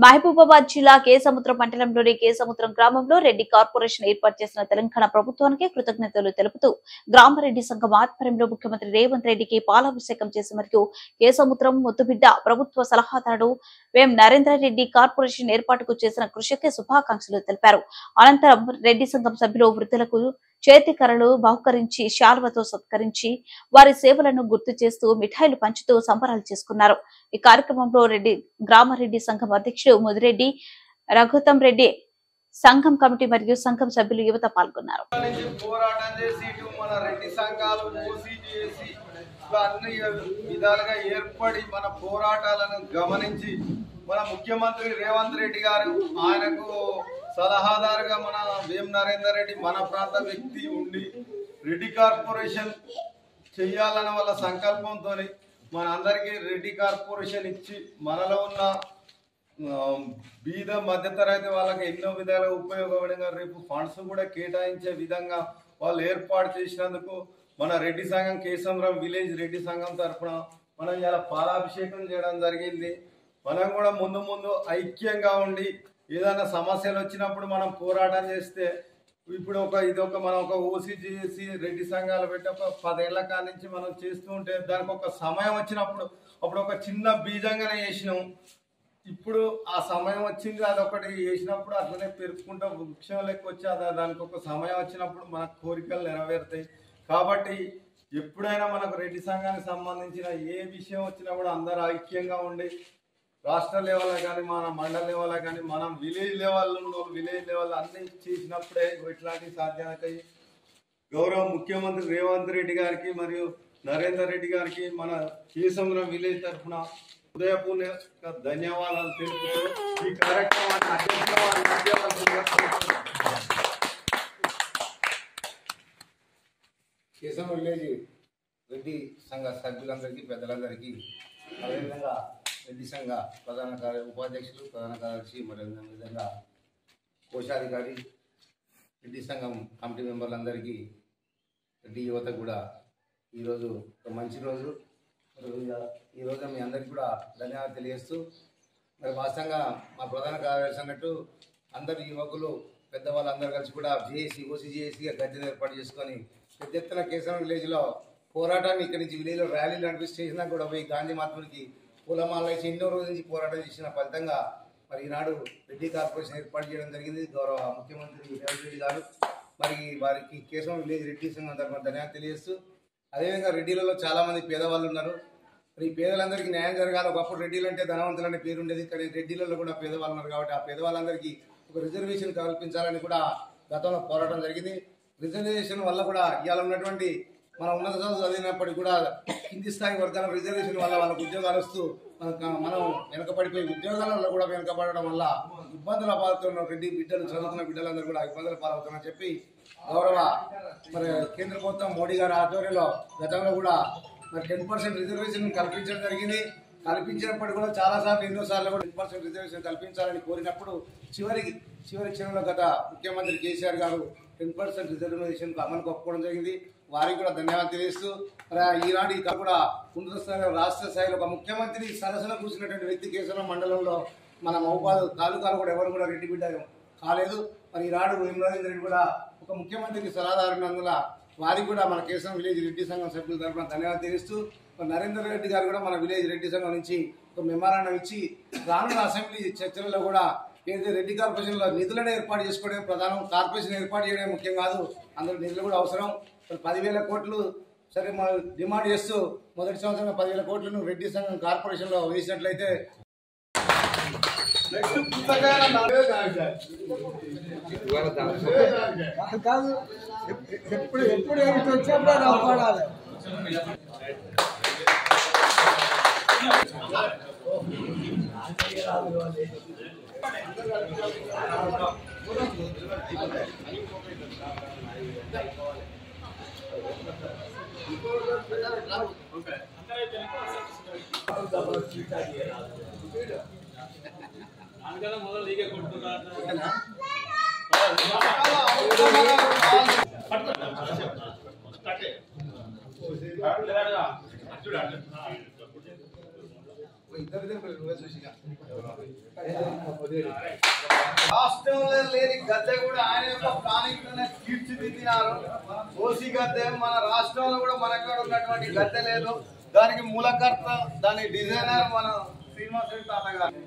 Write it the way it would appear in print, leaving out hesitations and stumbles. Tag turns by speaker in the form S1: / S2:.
S1: మహబూబాబాద్ జిల్లా కేసముద్రం మండలంలోని కేసముద్రం గ్రామంలో రెడ్డి కార్పొరేషన్ ఏర్పాటు చేసిన తెలంగాణ ప్రభుత్వానికి కృతజ్ఞతలు తెలుపుతూ గ్రామరెడ్డి సంఘం ఆధ్వర్యంలో ముఖ్యమంత్రి రేవంత్ రెడ్డికి పాలాభిషేకం చేసి మరియు కేసముద్రం ముద్దుబిడ్డ ప్రభుత్వ సలహాదారుడు వేం నరేందర్ రెడ్డి కార్పొరేషన్ ఏర్పాటుకు చేసిన కృషికి శుభాకాంక్షలు తెలిపారు. అనంతరం రెడ్డి సంఘం సభ్యులు వృద్ధులకు చేతికరలు బహుకరించి శాల్వతో సత్కరించి వారి సేవలను గుర్తు చేస్తూ మిఠాయిలు పంచుతూ సంబరాలు చేసుకున్నారు. ఈ కార్యక్రమంలో గ్రామరెడ్డి సంఘం అధ్యక్షుడు ముదిరెడ్డి రఘుతం రెడ్డి, సంఘం కమిటీ మరియు సంఘం సభ్యులు యువత పాల్గొన్నారు.
S2: అన్ని విధాలుగా ఏర్పడి మన పోరాటాలను గమనించి మన ముఖ్యమంత్రి రేవంత్ రెడ్డి గారు ఆయనకు సలహాదారుగా మన వేం నరేందర్ రెడ్డి మన ప్రాంత వ్యక్తి ఉండి రెడ్డి కార్పొరేషన్ చెయ్యాలన్న వాళ్ళ సంకల్పంతో మన అందరికీ రెడ్డి కార్పొరేషన్ ఇచ్చి మనలో ఉన్న బీద మధ్యతరగతి వాళ్ళకి ఎన్నో విధాలుగా ఉపయోగపడంగా రేపు ఫండ్స్ కూడా కేటాయించే విధంగా వాళ్ళు ఏర్పాటు చేసినందుకు మన రెడ్డి సంఘం కేసముద్రం విలేజ్ రెడ్డి సంఘం తరఫున మనం ఇలా పాలాభిషేకం చేయడం జరిగింది. మనం కూడా ముందు ముందు ఐక్యంగా ఉండి ఏదైనా సమస్యలు వచ్చినప్పుడు మనం పోరాటం చేస్తే ఇప్పుడు మనం ఒక ఓసీజీఎస్సీ రెడ్డి సంఘాలు పెట్టి ఒక 10 ఏళ్ల కాడి నుంచి మనం చేస్తూ ఉంటే దానికి ఒక సమయం వచ్చినప్పుడు అప్పుడు ఒక చిన్న బీజంగానే చేసినాం. ఇప్పుడు ఆ సమయం వచ్చింది, అదొకటి చేసినప్పుడు అట్లనే పెరుపుకుంటూ వృక్షం లెక్క వచ్చి దానికి ఒక సమయం వచ్చినప్పుడు మన కోరికలు నెరవేరుతాయి. కాబట్టి ఎప్పుడైనా మనకు రెడ్డి సంఘానికి సంబంధించిన ఏ విషయం వచ్చినా కూడా అందరూ ఐక్యంగా ఉండి రాష్ట్ర లెవెల్లో కానీ మన మండల లెవెల్లో కానీ మనం విలేజ్ లెవెల్ అన్ని చేసినప్పుడే ఇట్లాంటి సాధ్యమవుతాయి. గౌరవ ముఖ్యమంత్రి రేవంత్ రెడ్డి గారికి మరియు నరేందర్ రెడ్డి గారికి మన కేసముద్రం విలేజ్ తరఫున హృదయపూర్వక ధన్యవాదాలు తెలుపుతూ ఈ కార్యక్రమాన్ని
S3: కేసముద్రం విలేజ్ రెడ్డి సంఘ సభ్యులందరికీ పెద్దలందరికీ అదేవిధంగా రెడ్డి సంఘ ప్రధాన ఉపాధ్యక్షులు ప్రధాన కార్యదర్శి మరియు విధంగా కోశాధికారి రెడ్డి సంఘం కమిటీ మెంబర్లందరికీ రెడ్డి యువత కూడా ఈరోజు ఒక మంచి రోజు. ఈరోజు మీ అందరికీ కూడా ధన్యవాదాలు తెలియజేస్తూ మరి వాస్తవంగా మా ప్రధాన కార్యదర్శి అన్నట్టు అందరు యువకులు పెద్దవాళ్ళు అందరూ కలిసి కూడా ఓసీజేఏసీగా గద్దెను ఏర్పాటు చేసుకొని పెద్ద ఎత్తున కేసముద్రం విలేజ్లో పోరాటాన్ని ఇక్కడి నుంచి విలేజ్లో ర్యాలీలు నడిపి చేసినా కూడా పోయి గాంధీ మహాత్ముడికి పూలమాల వేసి ఎన్నో రోజుల నుంచి పోరాటం చేసిన ఫలితంగా మరి ఈనాడు రెడ్డి కార్పొరేషన్ ఏర్పాటు చేయడం జరిగింది. గౌరవ ముఖ్యమంత్రి రేవంత్ రెడ్డి గారు మరి వారికి కేసముద్రం విలేజ్ రెడ్డి సంఘం తరఫున ధన్యవాదాలు తెలియజేస్తూ అదేవిధంగా రెడ్డిలలో చాలామంది పేదవాళ్ళు ఉన్నారు. మరి ఈ పేదలందరికీ న్యాయం జరగాలి. ఒకప్పుడు రెడ్డిలు అంటే ధనవంతులు అనే పేరు ఉండేది, కానీ రెడ్డిలలో కూడా పేదవాళ్ళు ఉన్నారు కాబట్టి ఆ పేదవాళ్ళందరికీ ఒక రిజర్వేషన్ కల్పించాలని కూడా గతంలో పోరాటం జరిగింది. రిజర్వేషన్ వల్ల కూడా ఇవాళ ఉన్నటువంటి మన ఉన్నత చదువు చదివినప్పటికీ కూడా కింది స్థాయి వర్గాల రిజర్వేషన్ వల్ల వాళ్ళకు ఉద్యోగాలు వస్తూ మనం వెనకబడిపోయి ఉద్యోగాలలో కూడా వెనకబడడం వల్ల ఇబ్బందుల పాల్గొన్న రెడ్డి బిడ్డలు చదువుతున్న బిడ్డలందరూ కూడా ఇబ్బందుల పాలవుతున్నారని చెప్పి గౌరవ మరి కేంద్ర ప్రభుత్వం మోడీ గారి ఆధ్వర్యంలో గతంలో కూడా మరి 10% రిజర్వేషన్ కల్పించడం జరిగింది. కల్పించినప్పటికీ కూడా చాలాసార్లు ఎన్నోసార్లు కూడా 10% రిజర్వేషన్ కల్పించాలని కోరినప్పుడు చివరి క్షణంలో గత ముఖ్యమంత్రి కేసీఆర్ గారు 10% రిజర్వేషన్ అమలుకు ఒప్పుకోవడం జరిగింది. వారికి కూడా ధన్యవాదాలు తెలియజేస్తూ ఈనాడు ఇక్కడ కూడా ఉన్నత స్థాయిలో రాష్ట్ర స్థాయిలో ఒక ముఖ్యమంత్రి సరసన కూర్చున్నటువంటి వ్యక్తి కేసముద్రం మండలంలో మన మహబూబాబాద్ తాలూకాలు కూడా ఎవరు కూడా రెడ్డి బిడ్డ కాలేదు. మరి ఈనాడు వేం నరేందర్ రెడ్డి కూడా ఒక ముఖ్యమంత్రికి సలహాదారునందున వారికి కూడా మన కేసముద్రం విలేజ్ రెడ్డి సంఘం సభ్యుల తరఫున ధన్యవాదాలు తెలుస్తూ నరేందర్ రెడ్డి గారు కూడా మన విలేజ్ రెడ్డి సంఘం నుంచి ఒక మెమోరాండం ఇచ్చి రానున్న అసెంబ్లీ చర్చలలో కూడా ఏదైతే రెడ్డి కార్పొరేషన్లో నిధులను ఏర్పాటు చేసుకోవడం ప్రధానం, కార్పొరేషన్ ఏర్పాటు చేయడం ముఖ్యం కాదు, అందులో నిధులు కూడా అవసరం. 10,000 కోట్లు సరే మనం డిమాండ్ చేస్తూ మొదటి సంవత్సరం 10,000 కోట్లను రెడ్డి సంఘం కార్పొరేషన్లో వేసినట్లయితే
S2: రాష్ట్రంలో లేని గద్దె కూడా ఆయన యొక్క ప్రాణికులను తీర్చిదిద్దినారు. ఓసీ గద్దె మన రాష్ట్రంలో కూడా మనకాడ ఉన్నటువంటి గద్దె లేదు. దానికి మూలకర్త దాని డిజైనర్ మన శ్రీనివాస్ రెడ్డి తాత గారు.